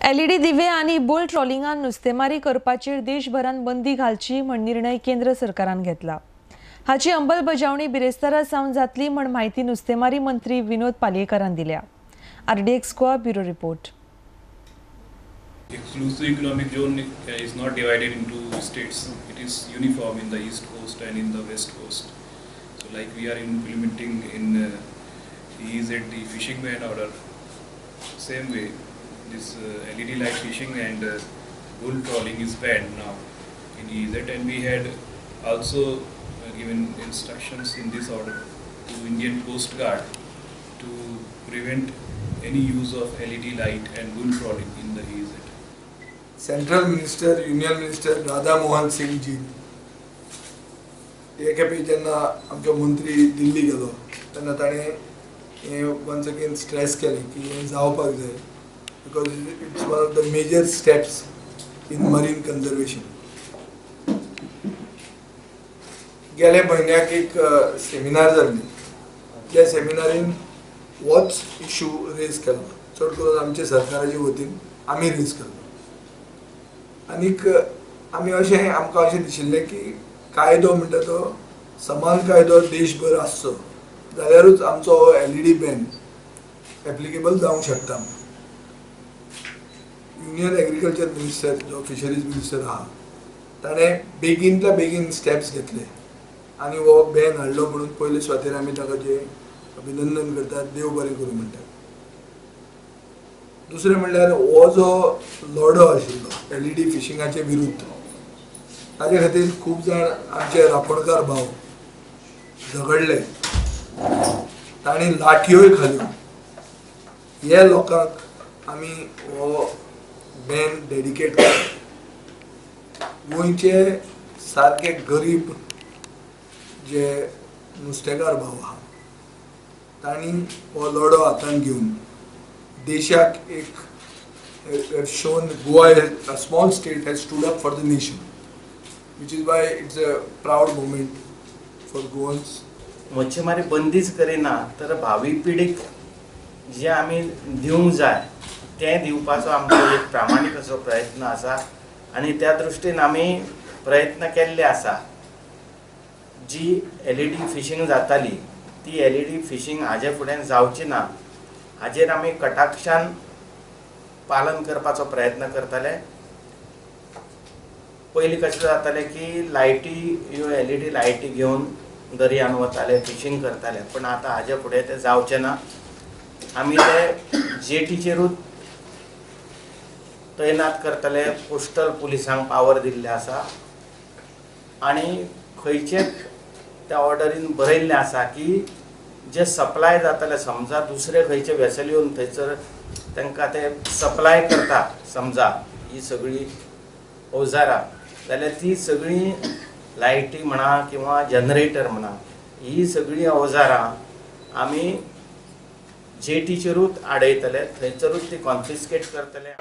LED दिवे आणि boule ट्रॉलिंगान नुस्तेमारी करपाचेर देशभरात बंदी घालची म्हण निर्णय केंद्र सरकारान घेतला। हाची अंमलबजावणी बिरेस्तारा सावन जातली म्हण माहिती नुस्तेमारी मंत्री विनोद पालयेकरान दिल्या। RDX Goa bureau report. Exclusive economic zone is not divided into states. It is uniform in the east coast and in the west coast. So like we are implementing in EEZ the fishing ban order, same way this LED light fishing and bull trawling is banned now in EEZ, and we had also given instructions in this order to Indian Coast Guard to prevent any use of LED light and bull trawling in the EEZ. Central minister union minister Radha Mohan Singh ji एक खेपे जेन्ना आमचो मंत्री दिल्ली गेलो तेन्ना ताणें हे once again stress केलें की हें जावपाक जाय, because it's one of the major steps in marine conservation. गेले म्हयन्याक एक सेमिनार जाल्ली, त्या सेमिनारीन होच इशू रेज केलो, चड करून आमच्या सरकाराचे वतीन आमी रेज केलो। आनीक आमी आमकां अशें दिशिल्लें की कायदो म्हणटा तो समान कायदो देशभर आसचो जाल्यारूच आमचो LED बॅन एप्लिकेबल जावंक शकता। युनियन एग्रीकल्चर मिनिस्टर जो फिशरीज मिनिस्टर आहा ताणें बेगीनतल्या बेगीन स्टेप्स घेतले आनी हो बॅन हाडलो, म्हणून पयले सुवातेर आमी ताका जे अभिनंदन करतात, देव बरें करूं म्हणटात। दुसरें म्हणल्यार हो जो लढो आशिल्लो LED फिशिंगाचे विरुद्ध, ताचे खातीर खूब जाण आमचे रापणकार भाव झगडले, तांणी लाठयोय खाल्यो। हे लोकांक आमी हो बॅन डेडिकेट केला। गोंयचे सारके गरीब जे नुस्तेकार भाव आहा तांणी हो लढो हातान घेवन देशाक एक shown Goa, a small state, has stood up for the nation, which is why it's a proud moment for Goans. मच्छीमारी बंदीच Kareena तर भावी पिढीक जे आमी दिवंक जाय ते दिवपाचो आमचो एक प्रामाणीक असो प्रयत्न आसा आणि त्या दृश्टीन आमी प्रयत्न केल्ले आसा। जी LED फिशिंग जाताली ती LED फिशिंग हाजे फुडें जावची ना हाजेर आमी कटाक्षान पालन करपाचो प्रयत्न करतले। पयलीं कशें जातालें की लायटी ह्यो LED लायटी घेवन दर्यान वताले, फिशिंग करताले, पण आतां हाजे फुडें तें जावचें ना। आमी ते जेटीचेरूच तैनात करतले, कोस्टल पुलिसांक पावर दिल्ले आसा आनी खंयचेच त्या ऑर्डरीन बरयल्लें आसा की जे सप्लाय जाताले, समजा दुसरे खंयचे वेसल येवन थंयसर तांकां ते सप्लाय करता, समजा ही सगळी अवजारां, जाल्यार ती सगळी लायटी म्हणा किंवा जनरेटर म्हणा ही सगळी अवजारां आमी जेटीचेरूच आडयतले, थंयसरूच ती कॉन्फिस्केट करतले।